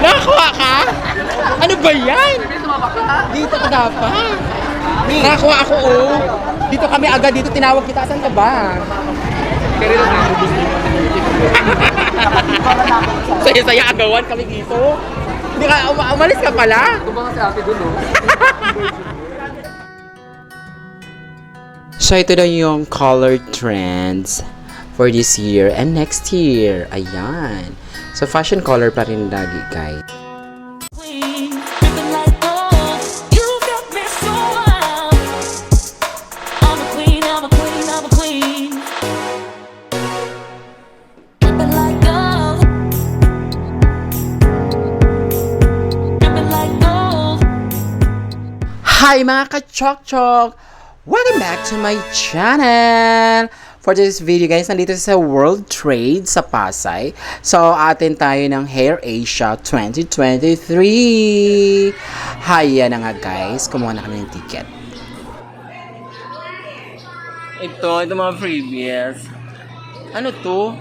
Nakakuha ka? Ano ba yan? Dito ka dapat. Nakakuha ako, oh. Dito kami agad, dito tinawag kita. Saan ka ba? Saya-saya agawan kami dito. Hindi ka, umalis ka pala? Ito ba kasi ate dun, no? So ito na yung color trends for this year and next year. Ayan. So fashion color pa rin lagi, guys. Hi mga ka-chok-chok! Welcome back to my channel! For this video guys, nandito sa World Trade sa Pasay. So, atin tayo ng Hair Asia 2023. Haya na nga guys, kumuha na kami ng ticket. Ito mga previous. Ano to?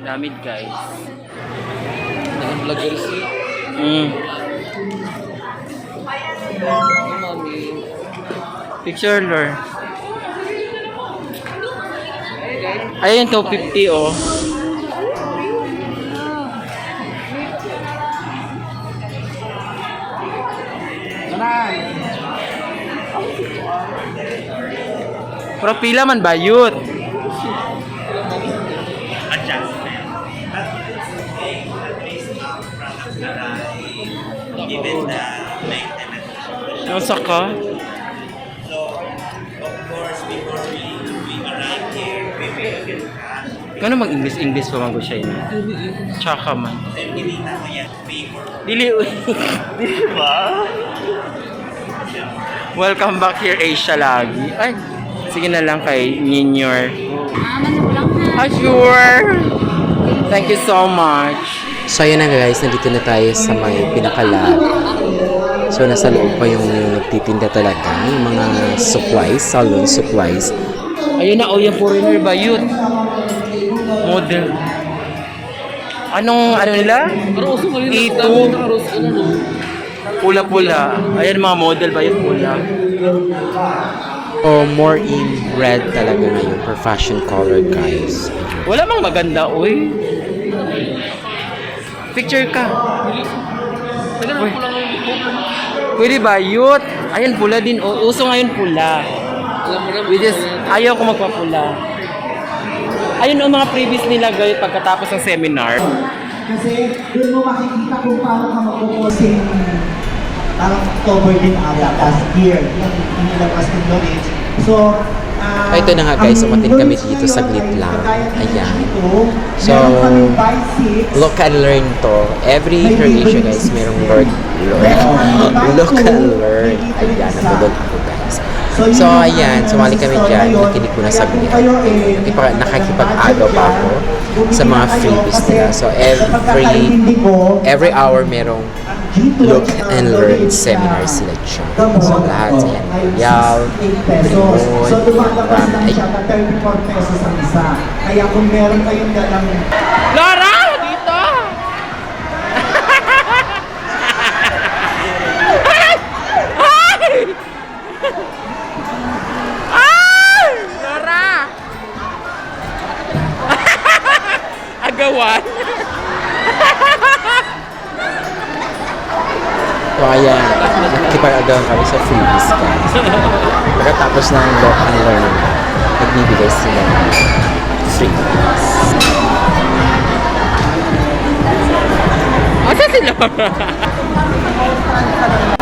Damit guys. Naka-vlogger si... Mami. Picture lure. Ayun to, 50 oh. Pero pila man bayot. Ano ka? Kano mag-English pa mag siya yun? Tsaka man. Dili ba? Welcome back here Asia lagi. Ay, sige na lang kay Ninyor. Sure. Thank you so much. So ayun na guys, nandito na tayo sa may pinaka-lab. So nasa loob pa yung nagtitinda talaga, yung mga supplies, salon supplies. Ayun na, oh yung foreigner ba yun? Model. Ano nila? Ito. Pula-pula. Ayan mga model ba yun pula? Oh, more in red talaga ngayon for fashion color guys. Wala mang maganda, oy. Picture ka. Uy. Pwede ba yun? Ayan pula din. Uso ngayon pula. Ayaw ko magpapula. Ayun ang mga previous nila guys pagkatapos ng seminar. Kasi doon mo makikita kung paano ka magpo-posting parang October din last year. Yung inilabas ng knowledge. So, ito na nga guys, umatin kami dito saglit lang. Ayan. So, look and learn to. Every Hair Asia guys, merong look and learn. Ayan, natulog ako guys. So, ayan, sumali kami dyan. Nakinig ko na saglit. Nakakipag-agaw pa ako sa mga freebies nila. So, every hour merong look and learn seminar sila dyan. So, lahat sa yan. Yaw, Limon, so, dumadabas lang siya na 34 pesos ang isa. Kaya kung meron kayong dalang... Laura! Dito! Ay! Ay! Laura! Agawan! So, ayan. Nakikipag-agawan kami sa freebies guys. Pagkatapos ng look and learn, nagbibigay sila ng freebies. Asa si Laura?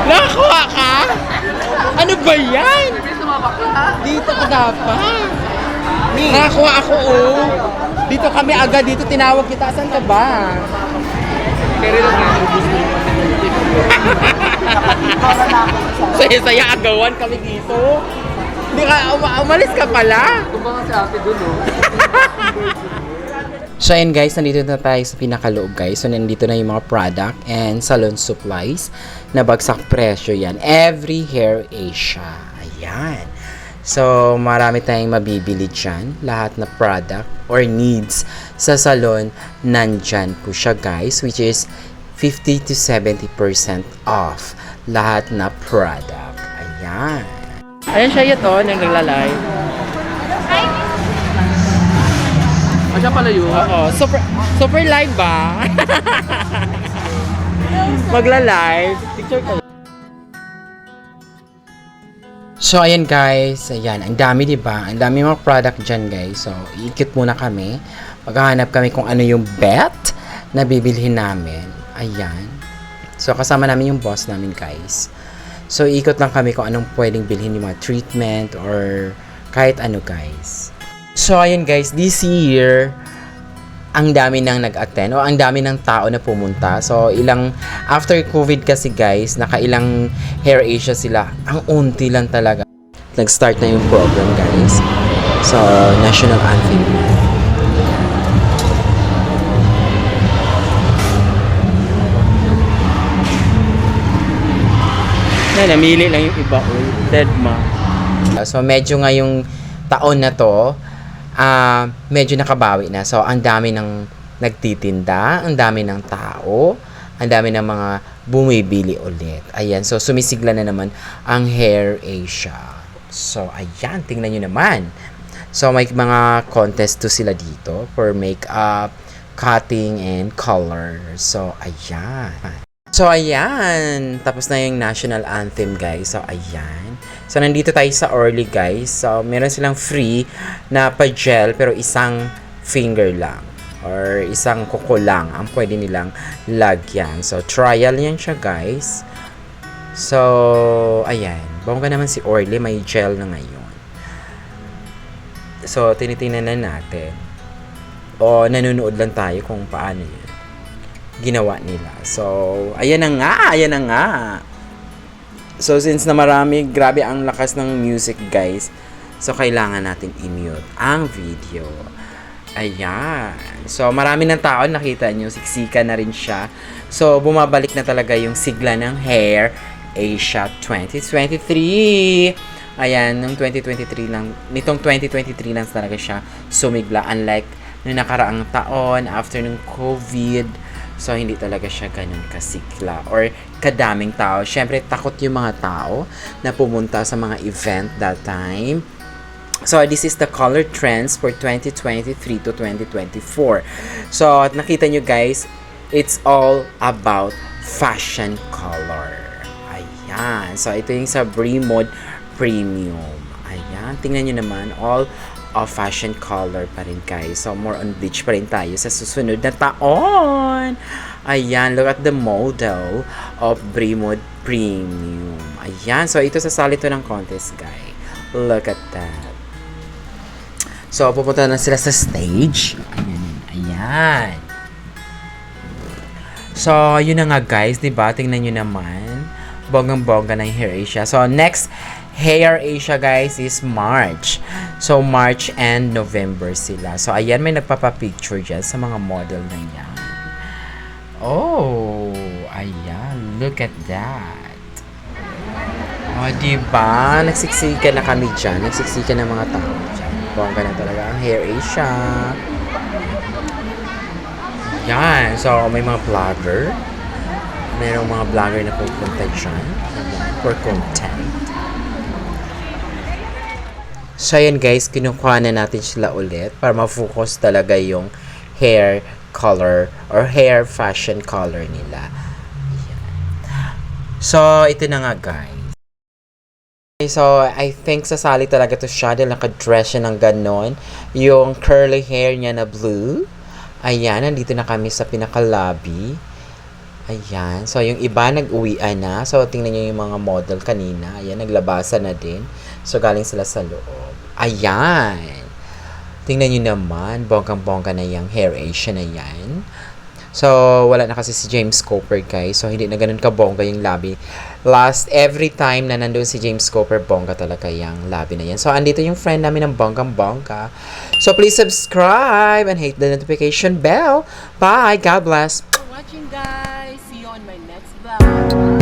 Nakakuha ka? Ano ba yan? Dito ka dapat. Nakakuha ako, oh. Dito kami agad, dito tinawag kita. Saan ka ba? Saya-saya agawan kami dito. Hindi ka, umalis ka pala. Ito ba kasi ate dun, no? So ayun guys, nandito na tayo sa pinakaloob guys. So nandito na yung mga product and salon supplies na bagsak presyo yan. Every Hair Asia. Ayan. So, marami tayong mabibili dyan. Lahat na product or needs sa salon, nandyan po siya guys, which is 50 to 70% off lahat na product. Ayan. Ayan siya ito, nang nagla-live. Siya pala yun. Oo, super live ba? Magla-live. Picture ko. So, ayan guys. Ayan, ang dami diba? Ang dami mga product dyan guys. So, iikot muna kami. Maghahanap kami kung ano yung bet na bibilhin namin. Ayan. So, kasama namin yung boss namin guys. So, ikot lang kami kung anong pwedeng bilhin yung mga treatment or kahit ano guys. So, ayan guys, this year, ang dami nang nag-attend o ang dami ng tao na pumunta. So, after COVID kasi guys, nakailang Hair Asia sila. Ang unti lang talaga. Nag-start na yung program guys. So, National Anthem. Namili lang yung iba. Dead ma. So, medyo ngayong taon na to, medyo nakabawi na. So, ang dami ng nagtitinda, ang dami ng tao, ang dami ng mga bumibili ulit. Ayan, so sumisigla na naman ang Hair Asia. So, ayan, tingnan nyo naman. So, may mga contest to sila dito for makeup, cutting, and color. So, ayan. So, ayan. Tapos na yung national anthem, guys. So, ayan. So, nandito tayo sa Orly, guys. So, meron silang free na pa-gel, pero isang finger lang. Or isang kuko lang ang pwede nilang lagyan. So, trial yan siya, guys. So, ayan. Bongga naman si Orly. May gel na ngayon. So, tinitingnan na natin. O, nanonood lang tayo kung paano yan ginawa nila. So, ayan na nga. Ayan na nga. So, since na marami, grabe ang lakas ng music, guys. So, kailangan natin i-mute ang video. Ayan. So, marami ng tao, nakita nyo, siksika na rin siya. So, bumabalik na talaga yung sigla ng Hair Asia 2023. Ayan, nung 2023 lang, nitong 2023 lang talaga siya sumigla. Unlike nung nakaraang taon, after ng COVID, so, hindi talaga siya ganun kasikla or kadaming tao. Siyempre, takot yung mga tao na pumunta sa mga event that time. So, this is the color trends for 2023 to 2024. So, nakita nyo guys, it's all about fashion color. Ayan. So, ito yung sa Bremod Premium. Ayan. Tingnan nyo naman, all of fashion color pa rin guys. So, more on bleach pa rin tayo sa susunod na taon. Ayan, look at the model of Bremod Premium. Ayan, so ito sasali to ng contest, guys. Look at that. So, pupunta na sila sa stage. Ayan, ayan. So, yun na nga guys, diba? Tingnan nyo naman. Bonggang-bongga na yung Hair Asia. So, next Hair Asia guys is March. So, March and November sila. So, ayan, may nagpapapicture dyan sa mga model na yan. Oh, ayan. Look at that. O, diba? Nagsiksika na kami dyan. Nagsiksika na mga tao dyan. Bongga na talaga ang Hair Asia. Yan. So, may mga vlogger. Mayroong mga vlogger na pupunta dyan. For content. So, ayan guys, kinukuha na natin sila ulit para ma-focus talaga yung hair color or hair fashion color nila. Ayan. So, ito na nga guys. So, I think sasali talaga to siya dahil nakadress siya ng ganon. Yung curly hair niya na blue. Ayan, nandito na kami sa pinaka-lobby. Ayan. So, yung iba nag-uwian na. So, tingnan nyo yung mga model kanina. Ayan, naglabasan na din. So, galing sila sa loob. Ayan. Tingnan nyo naman. Bonggang-bongga na yung Hair Asia na yan. So, wala na kasi si James Coper, guys. So, hindi na ganun ka-bongga yung lobby. Every time na nandun si James Coper, bongga talaga yung lobby na yan. So, andito yung friend namin ng bonggang-bongga. So, please subscribe and hit the notification bell. Bye! God bless! For watching guys. See you on my next vlog.